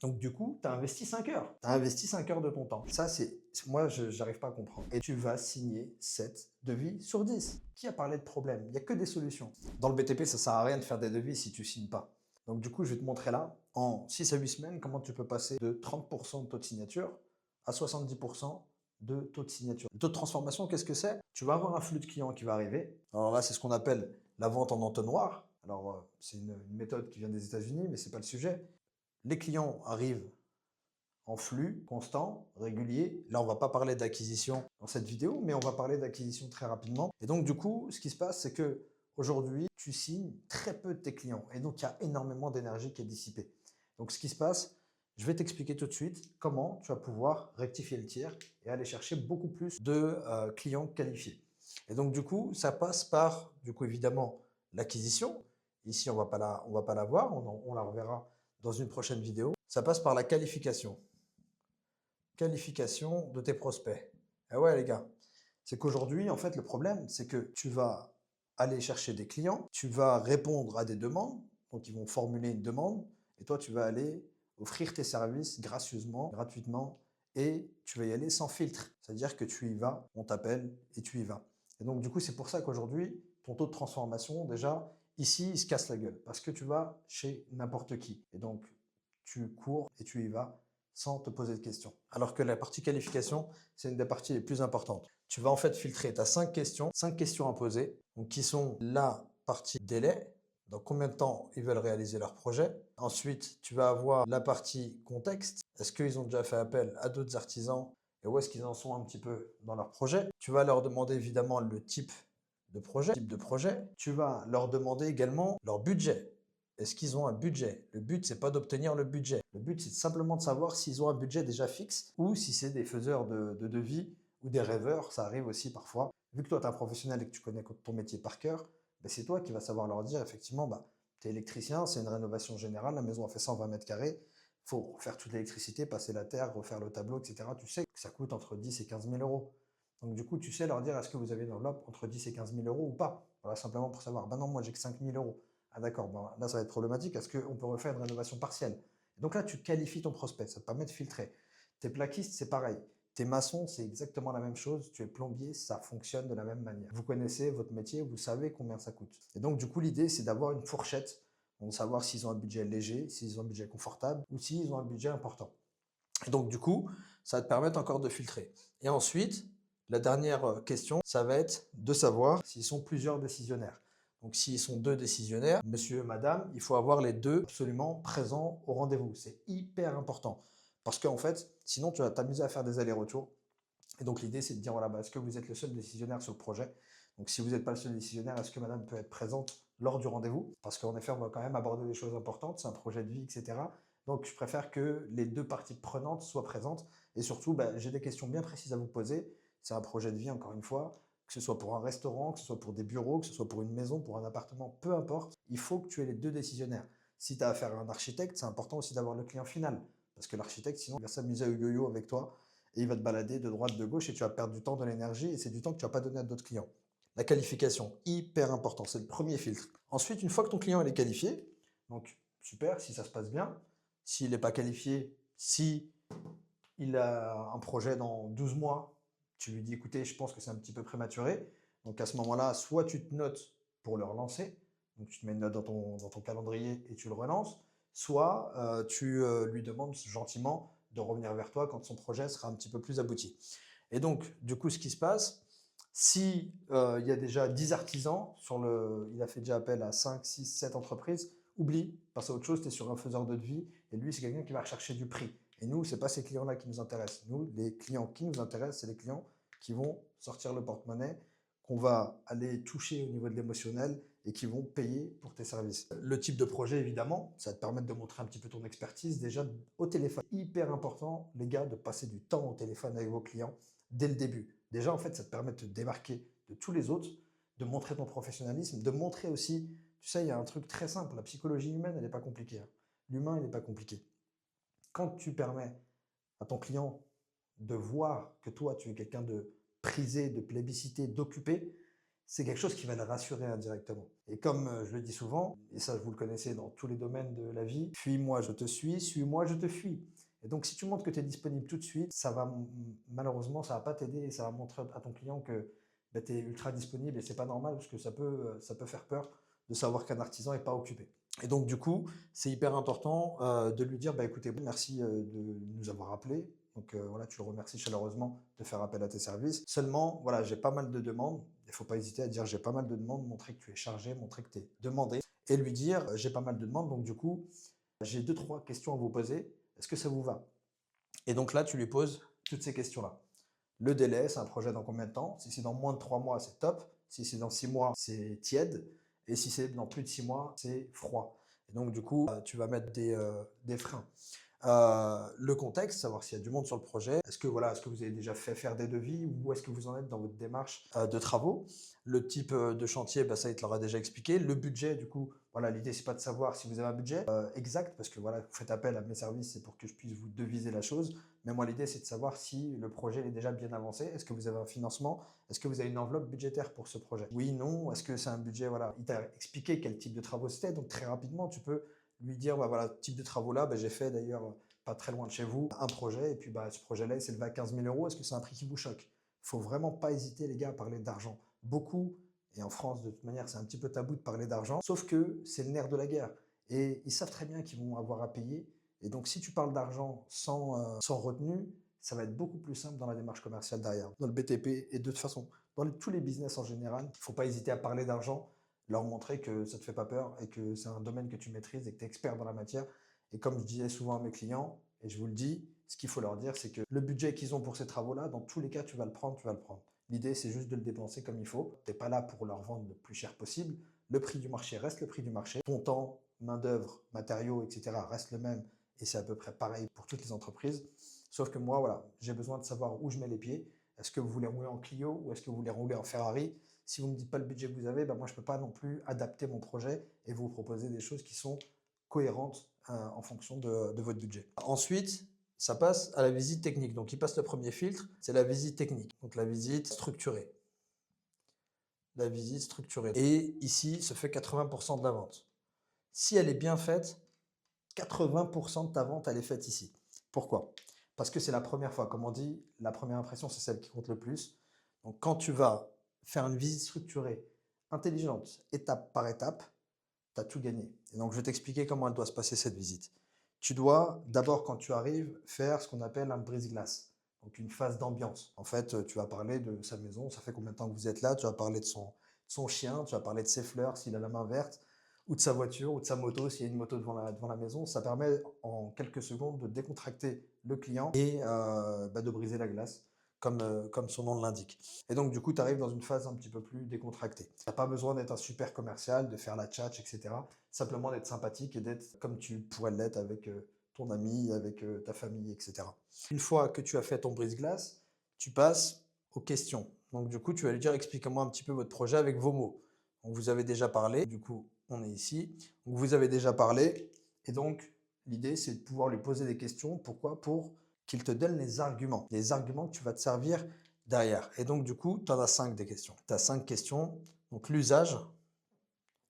Donc du coup, tu as investi 5 heures. Tu as investi 5 heures de ton temps. Ça, moi, je n'arrive pas à comprendre. Et tu vas signer 7 devis sur 10. Qui a parlé de problème? Il n'y a que des solutions. Dans le BTP, ça ne sert à rien de faire des devis si tu ne signes pas. Donc du coup, je vais te montrer là, en 6 à 8 semaines, comment tu peux passer de 30% de taux de signature à 70% de taux de signature. Le taux de transformation, qu'est-ce que c'est? Tu vas avoir un flux de clients qui va arriver. Alors là, c'est ce qu'on appelle la vente en entonnoir. Alors, c'est une méthode qui vient des États-Unis, mais ce n'est pas le sujet. Les clients arrivent en flux constant, régulier. Là, on ne va pas parler d'acquisition dans cette vidéo, mais on va parler d'acquisition très rapidement. Et donc, du coup, ce qui se passe, c'est que aujourd'hui, tu signes très peu de tes clients. Et donc, il y a énormément d'énergie qui est dissipée. Donc, ce qui se passe, je vais t'expliquer tout de suite comment tu vas pouvoir rectifier le tir et aller chercher beaucoup plus de clients qualifiés. Et donc, du coup, ça passe par, du coup, évidemment, l'acquisition. Ici, on va pas la voir, on la reverra dans une prochaine vidéo. Ça passe par la qualification. Qualification de tes prospects. Et ouais, les gars, c'est qu'aujourd'hui, en fait, le problème, c'est que tu vas aller chercher des clients, tu vas répondre à des demandes, donc ils vont formuler une demande, et toi, tu vas aller offrir tes services gracieusement, gratuitement, et tu vas y aller sans filtre. C'est-à-dire que tu y vas, on t'appelle et tu y vas. Et donc, du coup, c'est pour ça qu'aujourd'hui, ton taux de transformation, déjà, ici, il se casse la gueule, parce que tu vas chez n'importe qui. Et donc, tu cours et tu y vas sans te poser de questions. Alors que la partie qualification, c'est une des parties les plus importantes. Tu vas en fait filtrer, tu as 5 questions à poser, donc qui sont la partie délai, dans combien de temps ils veulent réaliser leur projet. Ensuite, tu vas avoir la partie contexte, est-ce qu'ils ont déjà fait appel à d'autres artisans et où est-ce qu'ils en sont un petit peu dans leur projet. Tu vas leur demander évidemment le type de projet. Tu vas leur demander également leur budget. Est-ce qu'ils ont un budget? Le but, c'est pas d'obtenir le budget. Le but, c'est simplement de savoir s'ils ont un budget déjà fixe ou si c'est des faiseurs de devis ou des rêveurs. Ça arrive aussi parfois. Vu que toi, tu es un professionnel et que tu connais ton métier par cœur, ben, c'est toi qui vas savoir leur dire effectivement, bah, tu es électricien, c'est une rénovation générale, la maison a fait 120 mètres carrés, il faut faire toute l'électricité, passer la terre, refaire le tableau, etc. Tu sais que ça coûte entre 10 et 15 000 euros. Donc du coup, tu sais leur dire est-ce que vous avez une enveloppe entre 10 et 15 000 euros ou pas. Voilà, simplement pour savoir. Ben non, moi j'ai que 5 000 euros. Ah d'accord, bon, là ça va être problématique. Est-ce qu'on peut refaire une rénovation partielle? Et donc là, tu qualifies ton prospect, ça te permet de filtrer. Tes plaquistes, c'est pareil. Tes maçons, c'est exactement la même chose. Tu es plombier, ça fonctionne de la même manière. Vous connaissez votre métier, vous savez combien ça coûte. Et donc du coup, l'idée, c'est d'avoir une fourchette, donc savoir s'ils ont un budget léger, s'ils ont un budget confortable ou s'ils ont un budget important. Et donc du coup, ça va te permettre encore de filtrer. Et ensuite, la dernière question, ça va être de savoir s'ils sont plusieurs décisionnaires. Donc s'ils sont 2 décisionnaires, monsieur, madame, il faut avoir les 2 absolument présents au rendez-vous. C'est hyper important. Parce qu'en fait, sinon tu vas t'amuser à faire des allers-retours. Et donc l'idée, c'est de dire, voilà, bah, est-ce que vous êtes le seul décisionnaire sur le projet? Donc si vous n'êtes pas le seul décisionnaire, est-ce que madame peut être présente lors du rendez-vous? Parce qu'en effet, on va quand même aborder des choses importantes, c'est un projet de vie, etc. Donc je préfère que les 2 parties prenantes soient présentes. Et surtout, bah, j'ai des questions bien précises à vous poser. C'est un projet de vie, encore une fois, que ce soit pour un restaurant, que ce soit pour des bureaux, que ce soit pour une maison, pour un appartement, peu importe. Il faut que tu aies les 2 décisionnaires. Si tu as affaire à un architecte, c'est important aussi d'avoir le client final. Parce que l'architecte, sinon, il va s'amuser au yo-yo avec toi et il va te balader de droite, de gauche et tu vas perdre du temps, de l'énergie et c'est du temps que tu vas pas donner à d'autres clients. La qualification, hyper important, c'est le premier filtre. Ensuite, une fois que ton client est qualifié, donc super, si ça se passe bien, s'il n'est pas qualifié, si il a un projet dans 12 mois, tu lui dis écoutez, je pense que c'est un petit peu prématuré. Donc à ce moment-là, soit tu te notes pour le relancer, donc tu te mets une note dans ton calendrier et tu le relances, soit tu lui demandes gentiment de revenir vers toi quand son projet sera un petit peu plus abouti. Et donc, du coup, ce qui se passe, si il y a déjà 10 artisans, il a fait déjà appel à 5, 6, 7 entreprises, oublie, passe à autre chose, tu es sur un faiseur de devis, et lui, c'est quelqu'un qui va rechercher du prix. Et nous, ce n'est pas ces clients-là qui nous intéressent. Nous, les clients qui nous intéressent, c'est les clients qui vont sortir le porte-monnaie, qu'on va aller toucher au niveau de l'émotionnel et qui vont payer pour tes services. Le type de projet, évidemment, ça va te permettre de montrer un petit peu ton expertise déjà au téléphone. Hyper important, les gars, de passer du temps au téléphone avec vos clients dès le début. Déjà, en fait, ça te permet de te démarquer de tous les autres, de montrer ton professionnalisme, de montrer aussi, tu sais, il y a un truc très simple, la psychologie humaine, elle n'est pas compliquée. Hein. L'humain, il n'est pas compliqué. Quand tu permets à ton client de voir que toi, tu es quelqu'un de prisé, de plébiscité, d'occupé, c'est quelque chose qui va le rassurer indirectement. Et comme je le dis souvent, et ça vous le connaissez dans tous les domaines de la vie, fuis-moi, je te suis-moi, je te fuis. Et donc si tu montres que tu es disponible tout de suite, ça va malheureusement, ça va pas t'aider et ça va montrer à ton client que tu es ultra disponible et c'est pas normal parce que ça peut faire peur de savoir qu'un artisan n'est pas occupé. Et donc du coup, c'est hyper important de lui dire, bah écoutez, merci de nous avoir appelés. Donc voilà, tu le remercies chaleureusement de faire appel à tes services. Seulement, voilà, j'ai pas mal de demandes. Il ne faut pas hésiter à dire j'ai pas mal de demandes, montrer que tu es chargé, montrer que tu es demandé et lui dire j'ai pas mal de demandes. Donc du coup, j'ai deux, trois questions à vous poser. Est-ce que ça vous va? Et donc là, tu lui poses toutes ces questions-là. Le délai, c'est un projet dans combien de temps? Si c'est dans moins de 3 mois, c'est top. Si c'est dans 6 mois, c'est tiède. Et si c'est dans plus de 6 mois, c'est froid. Et donc, du coup, tu vas mettre des freins. Le contexte, savoir s'il y a du monde sur le projet. Est-ce que, voilà, est-ce que vous avez déjà fait faire des devis ou est-ce que vous en êtes dans votre démarche de travaux? Le type de chantier, bah, ça, il te l'aura déjà expliqué. Le budget, du coup, voilà, l'idée, c'est pas de savoir si vous avez un budget exact, parce que voilà, vous faites appel à mes services, c'est pour que je puisse vous deviser la chose. Mais moi, l'idée, c'est de savoir si le projet est déjà bien avancé. Est-ce que vous avez un financement? Est-ce que vous avez une enveloppe budgétaire pour ce projet? Oui, non. Est-ce que c'est un budget? Voilà, il t'a expliqué quel type de travaux c'était. Donc, très rapidement, tu peux lui dire, bah, voilà, type de travaux là, bah, j'ai fait d'ailleurs pas très loin de chez vous un projet. Et puis, bah, ce projet-là, il s'est levé à 15 000 euros. Est-ce que c'est un prix qui vous choque? Il faut vraiment pas hésiter, les gars, à parler d'argent. Beaucoup, et en France, de toute manière, c'est un petit peu tabou de parler d'argent. Sauf que c'est le nerf de la guerre. Et ils savent très bien qu'ils vont avoir à payer. Et donc, si tu parles d'argent sans retenue, ça va être beaucoup plus simple dans la démarche commerciale derrière. Dans le BTP et de toute façon, dans tous les business en général, il ne faut pas hésiter à parler d'argent, leur montrer que ça ne te fait pas peur et que c'est un domaine que tu maîtrises et que tu es expert dans la matière. Et comme je disais souvent à mes clients, et je vous le dis, ce qu'il faut leur dire, c'est que le budget qu'ils ont pour ces travaux-là, dans tous les cas, tu vas le prendre, tu vas le prendre. L'idée, c'est juste de le dépenser comme il faut. Tu n'es pas là pour leur vendre le plus cher possible. Le prix du marché reste le prix du marché. Ton temps, main-d'œuvre, matériaux, etc. reste le même et c'est à peu près pareil pour toutes les entreprises. Sauf que moi, voilà, j'ai besoin de savoir où je mets les pieds. Est-ce que vous voulez rouler en Clio ou est-ce que vous voulez rouler en Ferrari? Si vous ne me dites pas le budget que vous avez, ben moi, je ne peux pas non plus adapter mon projet et vous proposer des choses qui sont cohérentes en fonction de votre budget. Ensuite, ça passe à la visite technique. Donc, il passe le premier filtre, c'est la visite technique. Donc, la visite structurée. La visite structurée. Et ici, se fait 80% de la vente. Si elle est bien faite, 80% de ta vente, elle est faite ici. Pourquoi? Parce que c'est la première fois. Comme on dit, la première impression, c'est celle qui compte le plus. Donc, quand tu vas faire une visite structurée, intelligente, étape par étape, tu as tout gagné. Et donc, je vais t'expliquer comment elle doit se passer cette visite. Tu dois, d'abord, quand tu arrives, faire ce qu'on appelle un brise-glace. Donc, une phase d'ambiance. En fait, tu vas parler de sa maison. Ça fait combien de temps que vous êtes là? Tu vas parler de son chien, tu vas parler de ses fleurs, s'il a la main verte, ou de sa voiture, ou de sa moto, s'il y a une moto devant la maison. Ça permet en quelques secondes de décontracter le client et de briser la glace, comme son nom l'indique. Et donc, du coup, tu arrives dans une phase un petit peu plus décontractée. Tu n'as pas besoin d'être un super commercial, de faire la tchatch, etc. Simplement d'être sympathique et d'être comme tu pourrais l'être avec ton ami, avec ta famille, etc. Une fois que tu as fait ton brise-glace, tu passes aux questions. Donc, du coup, tu vas lui dire expliquez-moi un petit peu votre projet avec vos mots. Donc, vous avez déjà parlé, du coup, on est ici. Donc, vous avez déjà parlé, et donc, l'idée, c'est de pouvoir lui poser des questions. Pourquoi? Pour qu'il te donne les arguments que tu vas te servir derrière. Et donc, du coup, tu en as 5 des questions. Tu as 5 questions. Donc, l'usage.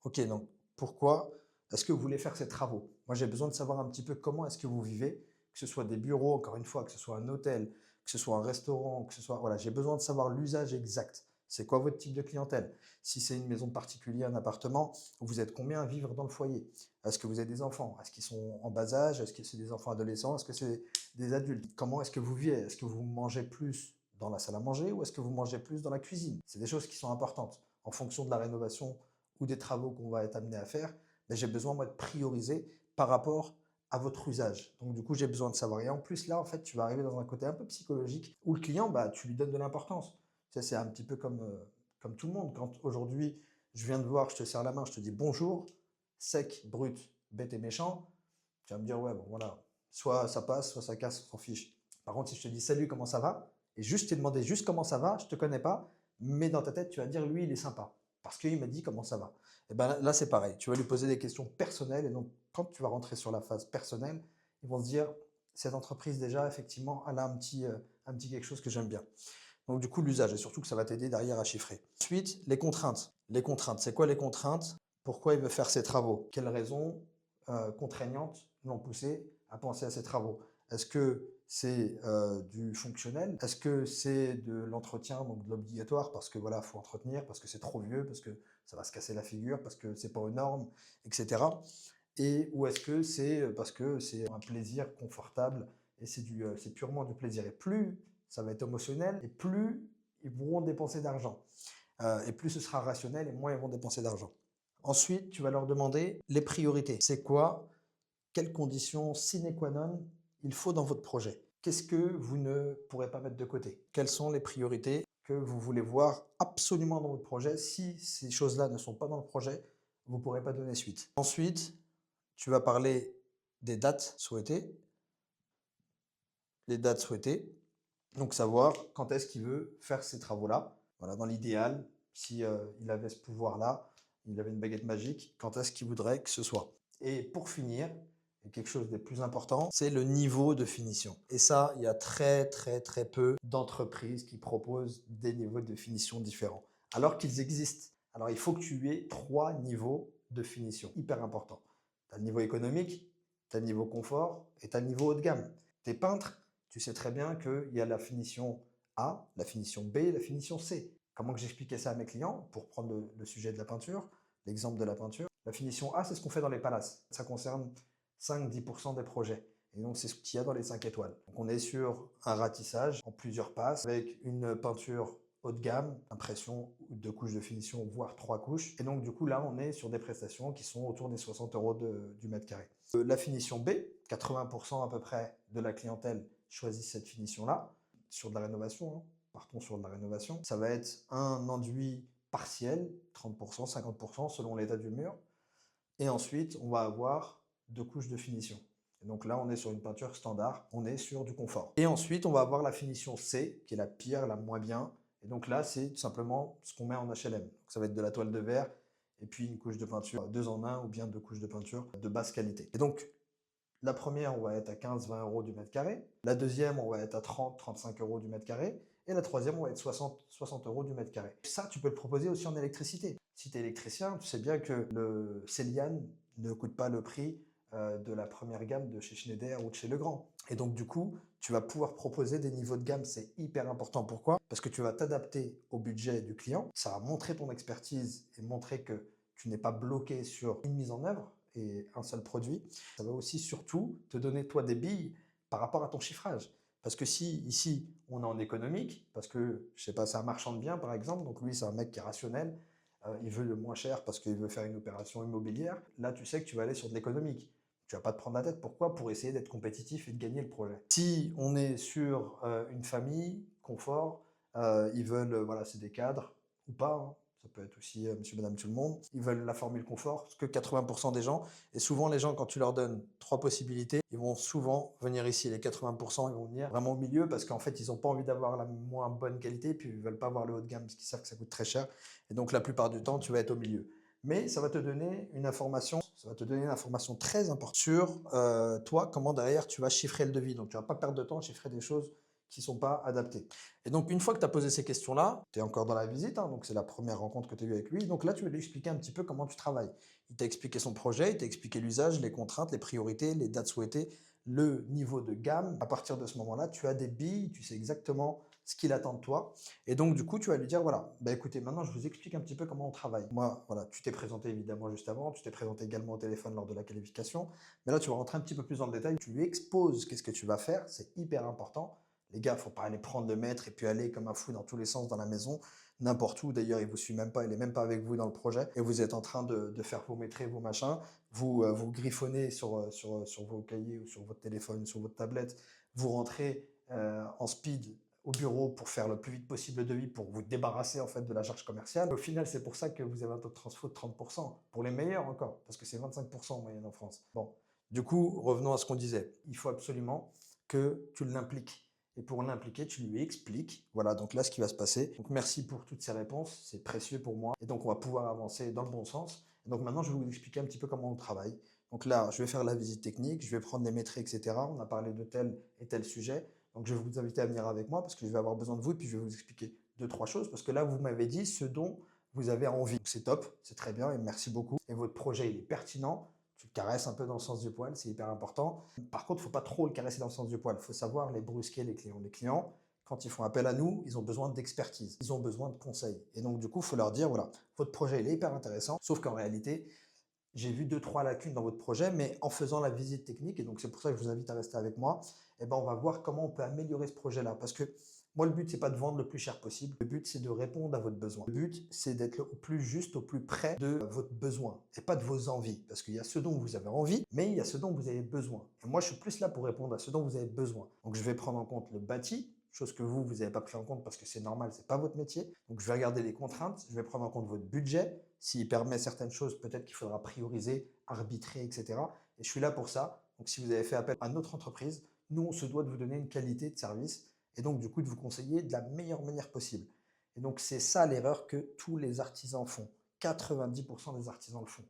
Ok, donc, pourquoi est-ce que vous voulez faire ces travaux? Moi, j'ai besoin de savoir un petit peu comment est-ce que vous vivez, que ce soit des bureaux, encore une fois, que ce soit un hôtel, que ce soit un restaurant, que ce soit... Voilà, j'ai besoin de savoir l'usage exact. C'est quoi votre type de clientèle? Si c'est une maison de particulier, un appartement, vous êtes combien à vivre dans le foyer? Est-ce que vous avez des enfants? Est-ce qu'ils sont en bas âge? Est-ce que c'est des enfants adolescents? Est-ce que c'est des adultes? Comment est-ce que vous vivez? Est-ce que vous mangez plus dans la salle à manger ou est-ce que vous mangez plus dans la cuisine? C'est des choses qui sont importantes. En fonction de la rénovation ou des travaux qu'on va être amené à faire, mais j'ai besoin, moi, de prioriser par rapport à votre usage. Donc, du coup, j'ai besoin de savoir. Et en plus, là, en fait, tu vas arriver dans un côté un peu psychologique où le client, bah, tu lui donnes de l'importance. Tu sais, c'est un petit peu comme tout le monde. Quand aujourd'hui, je viens de voir, je te serre la main, je te dis bonjour, sec, brut, bête et méchant, tu vas me dire, ouais, bon, voilà, soit ça passe, soit ça casse, on s'en fiche. Par contre, si je te dis salut, comment ça va? Et juste, je t'ai demandé juste comment ça va, je ne te connais pas, mais dans ta tête, tu vas dire, lui, il est sympa parce qu'il m'a dit comment ça va. Et ben là, c'est pareil. Tu vas lui poser des questions personnelles. Et donc, quand tu vas rentrer sur la phase personnelle, ils vont se dire, cette entreprise, déjà, effectivement, elle a un petit quelque chose que j'aime bien. Donc du coup, l'usage, et surtout que ça va t'aider derrière à chiffrer. Ensuite, les contraintes. Les contraintes, c'est quoi les contraintes? Pourquoi il veut faire ces travaux? Quelles raisons contraignantes l'ont poussé à penser à ces travaux? Est-ce que c'est du fonctionnel? Est-ce que c'est de l'entretien, donc de l'obligatoire, parce que voilà, faut entretenir, parce que c'est trop vieux, parce que ça va se casser la figure, parce que c'est pas aux normes, etc. Ou est-ce que c'est parce que c'est un plaisir confortable et c'est purement du plaisir. Et plus ça va être émotionnel, et plus ils vont dépenser d'argent. Et plus ce sera rationnel, et moins ils vont dépenser d'argent. Ensuite, tu vas leur demander les priorités. C'est quoi? Quelles conditions sine qua non il faut dans votre projet? Qu'est-ce que vous ne pourrez pas mettre de côté? Quelles sont les priorités que vous voulez voir absolument dans votre projet? Si ces choses-là ne sont pas dans le projet, vous ne pourrez pas donner suite. Ensuite, tu vas parler des dates souhaitées. Les dates souhaitées, donc savoir quand est-ce qu'il veut faire ces travaux-là. Voilà, dans l'idéal, si il avait ce pouvoir-là, il avait une baguette magique, quand est-ce qu'il voudrait que ce soit. Et pour finir, et quelque chose des plus importants, c'est le niveau de finition. Et ça, il y a très peu d'entreprises qui proposent des niveaux de finition différents, alors qu'ils existent. Alors il faut que tu aies 3 niveaux de finition, hyper important. Tu as le niveau économique, tu as le niveau confort et tu as le niveau haut de gamme. Tu es peintre, tu sais très bien qu'il y a la finition A, la finition B, la finition C. Comment que j'expliquais ça à mes clients pour prendre le sujet de la peinture, l'exemple de la peinture? La finition A, c'est ce qu'on fait dans les palaces. Ça concerne 5-10% des projets. Et donc, c'est ce qu'il y a dans les 5 étoiles. Donc, on est sur un ratissage en plusieurs passes avec une peinture haut de gamme, impression, 2 couches de finition, voire 3 couches. Et donc, du coup, là, on est sur des prestations qui sont autour des 60 euros du mètre carré. La finition B, 80% à peu près de la clientèle choisit cette finition-là, sur de la rénovation, hein. Partons sur de la rénovation. Ça va être un enduit partiel, 30%, 50% selon l'état du mur. Et ensuite, on va avoir 2 couches de finition. Et donc là, on est sur une peinture standard, on est sur du confort. Et ensuite, on va avoir la finition C, qui est la pire, la moins bien. Et donc là, c'est tout simplement ce qu'on met en HLM. Donc ça va être de la toile de verre, et puis une couche de peinture 2 en 1, ou bien 2 couches de peinture de basse qualité. Et donc, la première, on va être à 15-20 euros du mètre carré. La deuxième, on va être à 30-35 euros du mètre carré. Et la troisième, on va être 60 euros du mètre carré. Ça, tu peux le proposer aussi en électricité. Si tu es électricien, tu sais bien que le Céliane ne coûte pas le prix de la première gamme de chez Schneider ou de chez Legrand. Et donc, du coup, tu vas pouvoir proposer des niveaux de gamme. C'est hyper important. Pourquoi? Parce que tu vas t'adapter au budget du client. Ça va montrer ton expertise et montrer que tu n'es pas bloqué sur une mise en œuvre et un seul produit. Ça va aussi surtout te donner toi des billes par rapport à ton chiffrage. Parce que si ici on est en économique, parce que je sais pas, c'est un marchand de biens par exemple, donc lui c'est un mec qui est rationnel, il veut le moins cher parce qu'il veut faire une opération immobilière, là tu sais que tu vas aller sur de l'économique. Tu vas pas te prendre la tête, pourquoi? Pour essayer d'être compétitif et de gagner le projet. Si on est sur une famille, confort, ils veulent, voilà, c'est des cadres ou pas, hein, ça peut être aussi monsieur, madame, tout le monde. Ils veulent la formule confort, ce que 80% des gens. Et souvent, les gens, quand tu leur donnes 3 possibilités, ils vont souvent venir ici. Les 80%, ils vont venir vraiment au milieu parce qu'en fait, ils n'ont pas envie d'avoir la moins bonne qualité, puis ils ne veulent pas avoir le haut de gamme parce qu'ils savent que ça coûte très cher. Et donc, la plupart du temps, tu vas être au milieu. Mais ça va te donner une information, très importante sur toi, comment derrière tu vas chiffrer le devis. Donc, tu ne vas pas perdre de temps à chiffrer des choses qui ne sont pas adaptées. Et donc, une fois que tu as posé ces questions-là, tu es encore dans la visite, hein, donc c'est la première rencontre que tu as eue avec lui. Donc là, tu vas lui expliquer un petit peu comment tu travailles. Il t'a expliqué son projet, il t'a expliqué l'usage, les contraintes, les priorités, les dates souhaitées, le niveau de gamme. À partir de ce moment-là, tu as des billes, tu sais exactement ce qu'il attend de toi. Et donc, du coup, tu vas lui dire, voilà, bah écoutez, maintenant, je vous explique un petit peu comment on travaille. Moi, voilà, tu t'es présenté évidemment juste avant, tu t'es présenté également au téléphone lors de la qualification. Mais là, tu vas rentrer un petit peu plus dans le détail. Tu lui exposes qu'est-ce que tu vas faire, c'est hyper important. Les gars, faut pas aller prendre le mètre et puis aller comme un fou dans tous les sens dans la maison, n'importe où. D'ailleurs, il vous suit même pas, il est même pas avec vous dans le projet. Et vous êtes en train de faire vos maîtrises, vos machins. Vous griffonnez sur vos cahiers ou sur votre téléphone, sur votre tablette. Vous rentrez en speed au bureau pour faire le plus vite possible le devis, pour vous débarrasser en fait de la charge commerciale. Au final, c'est pour ça que vous avez un taux de transfo de 30%, pour les meilleurs encore, parce que c'est 25% en moyenne en France. Bon, du coup, revenons à ce qu'on disait. Il faut absolument que tu l'impliques. Et pour l'impliquer, tu lui expliques, voilà, donc là, ce qui va se passer. Donc, merci pour toutes ces réponses, c'est précieux pour moi. Et donc, on va pouvoir avancer dans le bon sens. Et donc, maintenant, je vais vous expliquer un petit peu comment on travaille. Donc là, je vais faire la visite technique, je vais prendre les métriques, etc. On a parlé de tel et tel sujet. Donc, je vais vous inviter à venir avec moi parce que je vais avoir besoin de vous et puis je vais vous expliquer deux, trois choses parce que là, vous m'avez dit ce dont vous avez envie. C'est top, c'est très bien et merci beaucoup. Et votre projet, il est pertinent. Tu le caresses un peu dans le sens du poil, c'est hyper important. Par contre, il ne faut pas trop le caresser dans le sens du poil. Il faut savoir les brusquer, les clients. Les clients, quand ils font appel à nous, ils ont besoin d'expertise, ils ont besoin de conseils. Et donc, du coup, il faut leur dire, voilà, votre projet, il est hyper intéressant, sauf qu'en réalité, j'ai vu deux, trois lacunes dans votre projet, mais en faisant la visite technique, et donc c'est pour ça que je vous invite à rester avec moi, eh ben, on va voir comment on peut améliorer ce projet-là. Parce que moi, le but, c'est pas de vendre le plus cher possible. Le but, c'est de répondre à votre besoin. Le but, c'est d'être au plus juste, au plus près de votre besoin et pas de vos envies. Parce qu'il y a ce dont vous avez envie, mais il y a ce dont vous avez besoin. Et moi, je suis plus là pour répondre à ce dont vous avez besoin. Donc, je vais prendre en compte le bâti, chose que vous n'avez pas pris en compte parce que c'est normal, c'est pas votre métier. Donc, je vais regarder les contraintes, je vais prendre en compte votre budget. S'il permet certaines choses, peut-être qu'il faudra prioriser, arbitrer, etc. Et je suis là pour ça. Donc, si vous avez fait appel à notre entreprise, nous, on se doit de vous donner une qualité de service et donc, du coup, de vous conseiller de la meilleure manière possible. Et donc, c'est ça l'erreur que tous les artisans font. 90% des artisans le font.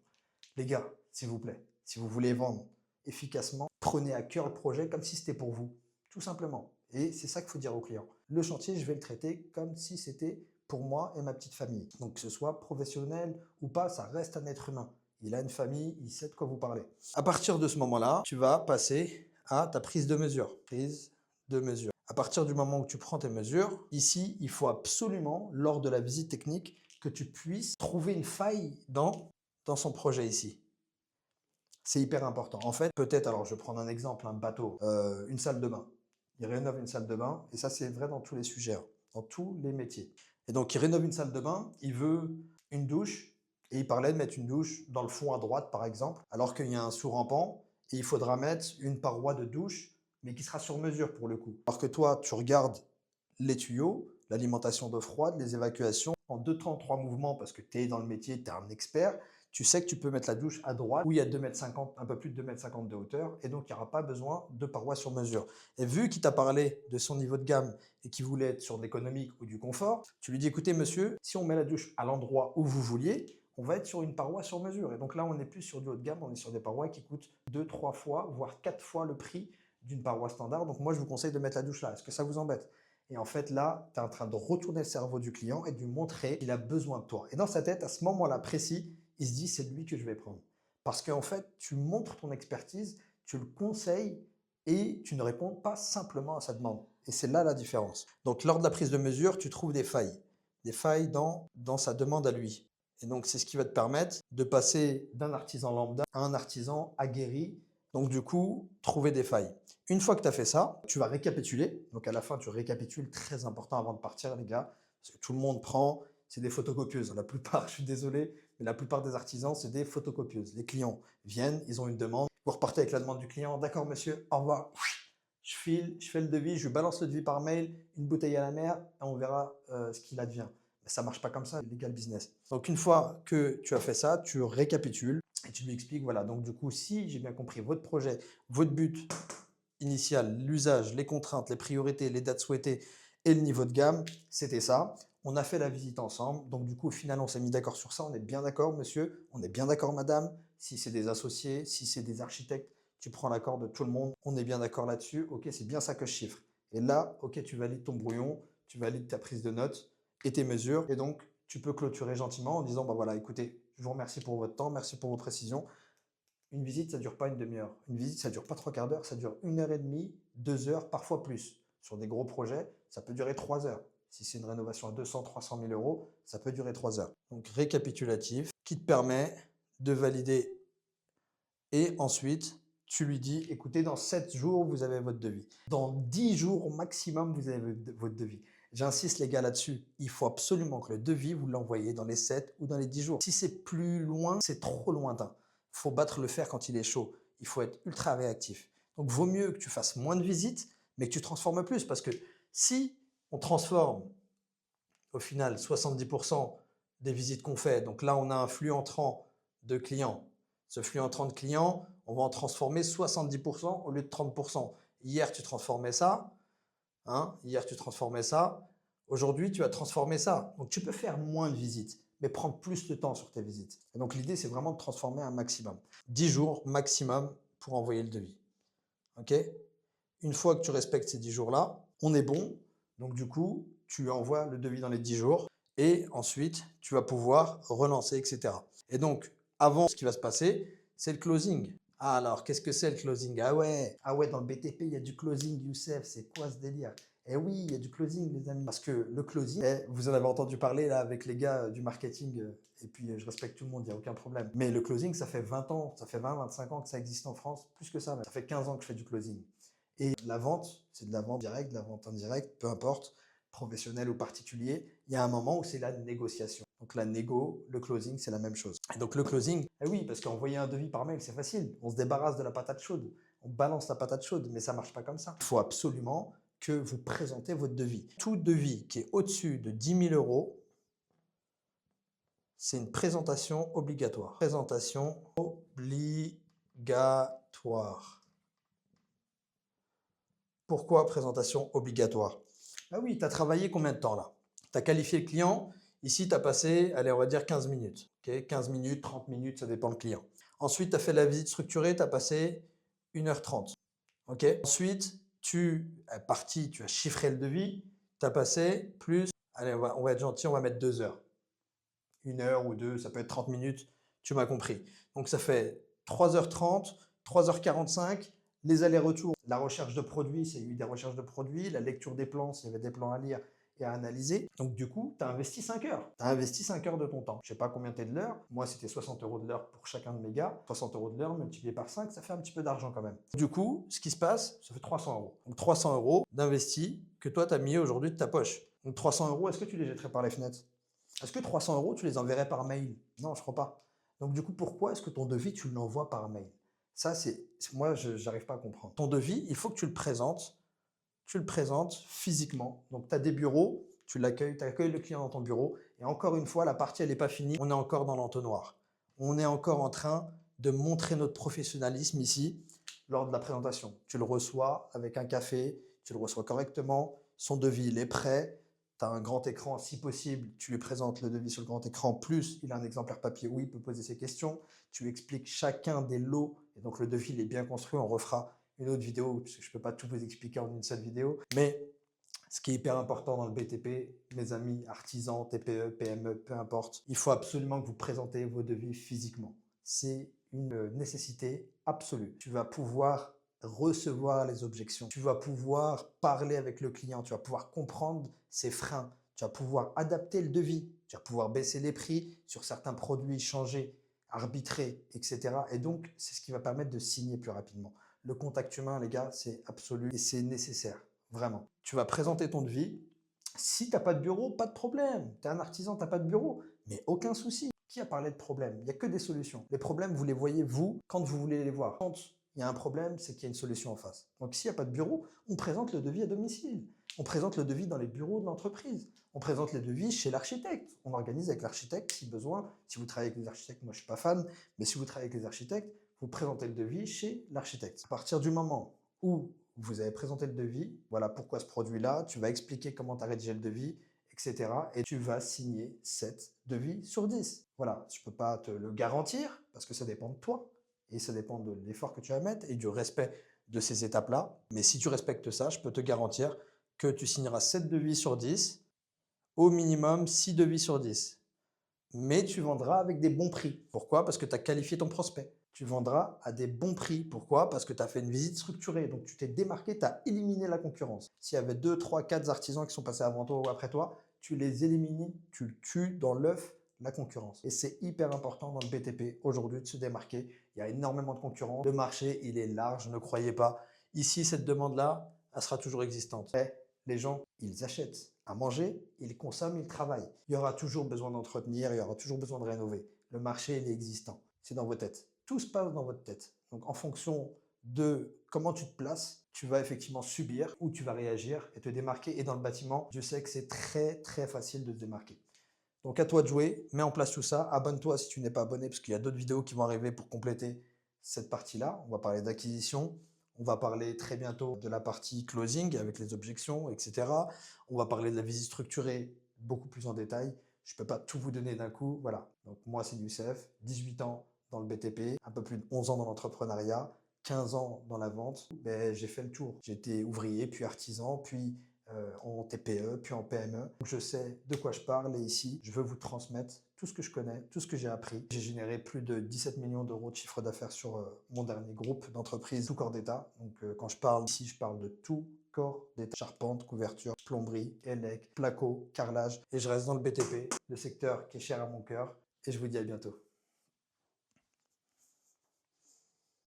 Les gars, s'il vous plaît, si vous voulez vendre efficacement, prenez à cœur le projet comme si c'était pour vous, tout simplement. Et c'est ça qu'il faut dire aux clients. Le chantier, je vais le traiter comme si c'était pour moi et ma petite famille. Donc, que ce soit professionnel ou pas, ça reste un être humain. Il a une famille, il sait de quoi vous parlez. À partir de ce moment-là, tu vas passer à ta prise de mesure. Prise de mesure. À partir du moment où tu prends tes mesures, ici, il faut absolument, lors de la visite technique, que tu puisses trouver une faille dans son projet ici. C'est hyper important. En fait, peut-être, alors je vais prendre un exemple, un bateau, une salle de bain. Il rénove une salle de bain, et ça c'est vrai dans tous les sujets, hein, dans tous les métiers. Et donc il rénove une salle de bain, il veut une douche, et il parlait de mettre une douche dans le fond à droite par exemple, alors qu'il y a un sous-rampant, et il faudra mettre une paroi de douche, mais qui sera sur mesure pour le coup. Alors que toi, tu regardes les tuyaux, l'alimentation d'eau froide, les évacuations, en 2 temps, 3 mouvements, parce que tu es dans le métier, tu es un expert, tu sais que tu peux mettre la douche à droite où il y a 2,50 m, un peu plus de 2,50 m de hauteur, et donc il n'y aura pas besoin de parois sur mesure. Et vu qu'il t'a parlé de son niveau de gamme et qu'il voulait être sur de l'économique ou du confort, tu lui dis écoutez monsieur, si on met la douche à l'endroit où vous vouliez, on va être sur une paroi sur mesure. Et donc là, on n'est plus sur du haut de gamme, on est sur des parois qui coûtent 2, 3 fois, voire 4 fois le prix d'une paroi standard. Donc moi, je vous conseille de mettre la douche là. Est-ce que ça vous embête? Et en fait, là, tu es en train de retourner le cerveau du client et de lui montrer qu'il a besoin de toi. Et dans sa tête, à ce moment-là précis, il se dit c'est lui que je vais prendre. Parce qu'en fait, tu montres ton expertise, tu le conseilles et tu ne réponds pas simplement à sa demande. Et c'est là la différence. Donc, lors de la prise de mesure, tu trouves des failles dans sa demande à lui. Et donc, c'est ce qui va te permettre de passer d'un artisan lambda à un artisan aguerri. Donc, du coup, trouver des failles. Une fois que tu as fait ça, tu vas récapituler. Donc, à la fin, tu récapitules, très important avant de partir, les gars, parce que tout le monde prend, c'est des photocopieuses. La plupart, je suis désolé, mais la plupart des artisans, c'est des photocopieuses. Les clients viennent, ils ont une demande. Vous repartez avec la demande du client. D'accord, monsieur, au revoir. Je file, je fais le devis, je balance le devis par mail, une bouteille à la mer, et on verra ce qu'il advient. Mais ça ne marche pas comme ça, legal business. Donc, une fois que tu as fait ça, tu récapitules et tu lui expliques, voilà, donc du coup, si j'ai bien compris votre projet, votre but initial, l'usage, les contraintes, les priorités, les dates souhaitées et le niveau de gamme, c'était ça. On a fait la visite ensemble. Donc, du coup, au final, on s'est mis d'accord sur ça. On est bien d'accord, monsieur. On est bien d'accord, madame. Si c'est des associés, si c'est des architectes, tu prends l'accord de tout le monde. On est bien d'accord là-dessus. OK, c'est bien ça que je chiffre. Et là, OK, tu valides ton brouillon, tu valides ta prise de notes et tes mesures. Et donc, tu peux clôturer gentiment en disant, bah voilà, écoutez, je vous remercie pour votre temps, merci pour vos précisions. Une visite, ça ne dure pas une demi-heure. Une visite, ça ne dure pas 3 quarts d'heure, ça dure 1 h 30, 2 heures, parfois plus. Sur des gros projets, ça peut durer 3 heures. Si c'est une rénovation à 200, 300 000 euros, ça peut durer 3 heures. Donc récapitulatif, qui te permet de valider. Et ensuite, tu lui dis, écoutez, dans 7 jours, vous avez votre devis. Dans 10 jours au maximum, vous avez votre devis. J'insiste les gars là-dessus, il faut absolument que le devis, vous l'envoyez dans les 7 ou dans les 10 jours. Si c'est plus loin, c'est trop lointain. Il faut battre le fer quand il est chaud. Il faut être ultra réactif. Donc, vaut mieux que tu fasses moins de visites, mais que tu transformes plus. Parce que si on transforme au final 70% des visites qu'on fait, donc là, on a un flux entrant de clients. Ce flux entrant de clients, on va en transformer 70% au lieu de 30%. Hier, tu transformais ça. Hier, tu transformais ça. Aujourd'hui, tu vas transformer ça. Donc, tu peux faire moins de visites, mais prendre plus de temps sur tes visites. Et donc, l'idée, c'est vraiment de transformer un maximum. 10 jours maximum pour envoyer le devis. OK? Une fois que tu respectes ces 10 jours-là, on est bon. Donc du coup, tu lui envoies le devis dans les 10 jours et ensuite, tu vas pouvoir relancer, etc. Et donc, avant, ce qui va se passer, c'est le closing. Ah alors, qu'est-ce que c'est le closing? Ah ouais, dans le BTP, il y a du closing, Youssef, c'est quoi ce délire? Eh oui, il y a du closing, les amis. Parce que le closing, vous en avez entendu parler là avec les gars du marketing, et puis je respecte tout le monde, il n'y a aucun problème. Mais le closing, ça fait 20 ans, ça fait 20, 25 ans que ça existe en France, plus que ça même. Ça fait 15 ans que je fais du closing. Et la vente, c'est de la vente directe, de la vente indirecte, peu importe, professionnel ou particulier. Il y a un moment où c'est la négociation. Donc la négo, le closing, c'est la même chose. Et donc le closing, eh oui, parce qu'envoyer un devis par mail, c'est facile. On se débarrasse de la patate chaude. On balance la patate chaude, mais ça ne marche pas comme ça. Il faut absolument que vous présentez votre devis. Tout devis qui est au-dessus de 10 000 euros, c'est une présentation obligatoire. Présentation obligatoire. Pourquoi présentation obligatoire? Ah oui, tu as travaillé combien de temps là? Tu as qualifié le client. Ici, tu as passé, allez, on va dire 15 minutes. Okay, 15 minutes, 30 minutes, ça dépend le client. Ensuite, tu as fait la visite structurée, tu as passé 1h30. Okay. Ensuite, tu es parti, tu as chiffré le devis, tu as passé plus, allez, on va être gentil, on va mettre 2 heures. 1 heure ou 2, ça peut être 30 minutes, tu m'as compris. Donc ça fait 3h30, 3h45, les allers-retours, la recherche de produits, s'il y a eu des recherches de produits, la lecture des plans, s'il y avait des plans à lire et à analyser. Donc du coup, tu as investi 5 heures. Tu as investi 5 heures de ton temps. Je ne sais pas combien tu es de l'heure. Moi, c'était 60 € de l'heure pour chacun de mes gars. 60 € de l'heure multiplié par 5, ça fait un petit peu d'argent quand même. Du coup, ce qui se passe, ça fait 300 €. Donc 300 € d'investi que toi, tu as mis aujourd'hui de ta poche. Donc 300 €, est-ce que tu les jetterais par les fenêtres? Est-ce que 300 €, tu les enverrais par mail? Non, je ne crois pas. Donc du coup, pourquoi est-ce que ton devis, tu l'envoies par mail? Ça, moi, je n'arrive pas à comprendre. Ton devis, il faut que tu le présentes physiquement. Donc tu as des bureaux, tu accueilles le client dans ton bureau. Et encore une fois, la partie, elle n'est pas finie. On est encore dans l'entonnoir. On est encore en train de montrer notre professionnalisme ici lors de la présentation. Tu le reçois avec un café, tu le reçois correctement, son devis, il est prêt. Tu as un grand écran, si possible, tu lui présentes le devis sur le grand écran, plus il a un exemplaire papier où il peut poser ses questions. Tu lui expliques chacun des lots, et donc le devis il est bien construit. On refera une autre vidéo, parce que je ne peux pas tout vous expliquer en une seule vidéo. Mais ce qui est hyper important dans le BTP, mes amis artisans, TPE, PME, peu importe, il faut absolument que vous présentez vos devis physiquement. C'est une nécessité absolue. Tu vas pouvoir recevoir les objections. Tu vas pouvoir parler avec le client. Tu vas pouvoir comprendre ses freins. Tu vas pouvoir adapter le devis. Tu vas pouvoir baisser les prix sur certains produits, changer, arbitrer, etc. Et donc, c'est ce qui va permettre de signer plus rapidement. Le contact humain, les gars, c'est absolu et c'est nécessaire. Vraiment. Tu vas présenter ton devis. Si tu n'as pas de bureau, pas de problème. Tu es un artisan, tu n'as pas de bureau. Mais aucun souci. Qui a parlé de problème? Il n'y a que des solutions. Les problèmes, vous les voyez, vous, quand vous voulez les voir. Quand il y a un problème, c'est qu'il y a une solution en face. Donc, s'il n'y a pas de bureau, on présente le devis à domicile. On présente le devis dans les bureaux de l'entreprise. On présente les devis chez l'architecte. On organise avec l'architecte si besoin. Si vous travaillez avec les architectes, moi je ne suis pas fan, mais si vous travaillez avec les architectes, vous présentez le devis chez l'architecte. À partir du moment où vous avez présenté le devis, voilà pourquoi ce produit-là, tu vas expliquer comment tu as rédigé le devis, etc. Et tu vas signer 7 devis sur 10. Voilà, je ne peux pas te le garantir parce que ça dépend de toi et ça dépend de l'effort que tu vas mettre et du respect de ces étapes-là. Mais si tu respectes ça, je peux te garantir que tu signeras 7 devis sur 10, au minimum 6 devis sur 10. Mais tu vendras avec des bons prix. Pourquoi? Parce que tu as qualifié ton prospect. Tu vendras à des bons prix. Pourquoi? Parce que tu as fait une visite structurée. Donc, tu t'es démarqué, tu as éliminé la concurrence. S'il y avait 2, 3, 4 artisans qui sont passés avant toi ou après toi, tu les élimines, tu le tues dans l'œuf, la concurrence. Et c'est hyper important dans le BTP aujourd'hui de se démarquer. Il y a énormément de concurrence. Le marché, il est large, ne croyez pas. Ici, cette demande-là, elle sera toujours existante. Mais les gens, ils achètent à manger, ils consomment, ils travaillent. Il y aura toujours besoin d'entretenir, il y aura toujours besoin de rénover. Le marché, il est existant. C'est dans vos têtes. Tout se passe dans votre tête. Donc, en fonction de comment tu te places, tu vas effectivement subir ou tu vas réagir et te démarquer. Et dans le bâtiment, je sais que c'est très, très facile de se démarquer. Donc, à toi de jouer. Mets en place tout ça. Abonne-toi si tu n'es pas abonné parce qu'il y a d'autres vidéos qui vont arriver pour compléter cette partie-là. On va parler d'acquisition. On va parler très bientôt de la partie closing avec les objections, etc. On va parler de la visite structurée beaucoup plus en détail. Je ne peux pas tout vous donner d'un coup. Voilà. Donc moi, c'est Youssef, 18 ans dans le BTP, un peu plus de 11 ans dans l'entrepreneuriat. 15 ans dans la vente, ben, j'ai fait le tour. J'ai été ouvrier, puis artisan, puis en TPE, puis en PME. Donc je sais de quoi je parle et ici, je veux vous transmettre tout ce que je connais, tout ce que j'ai appris. J'ai généré plus de 17 millions d'euros de chiffre d'affaires sur mon dernier groupe d'entreprises, tout corps d'État. Donc quand je parle ici, je parle de tout corps d'État. Charpente, couverture, plomberie, élec, placo, carrelage. Et je reste dans le BTP, le secteur qui est cher à mon cœur. Et je vous dis à bientôt.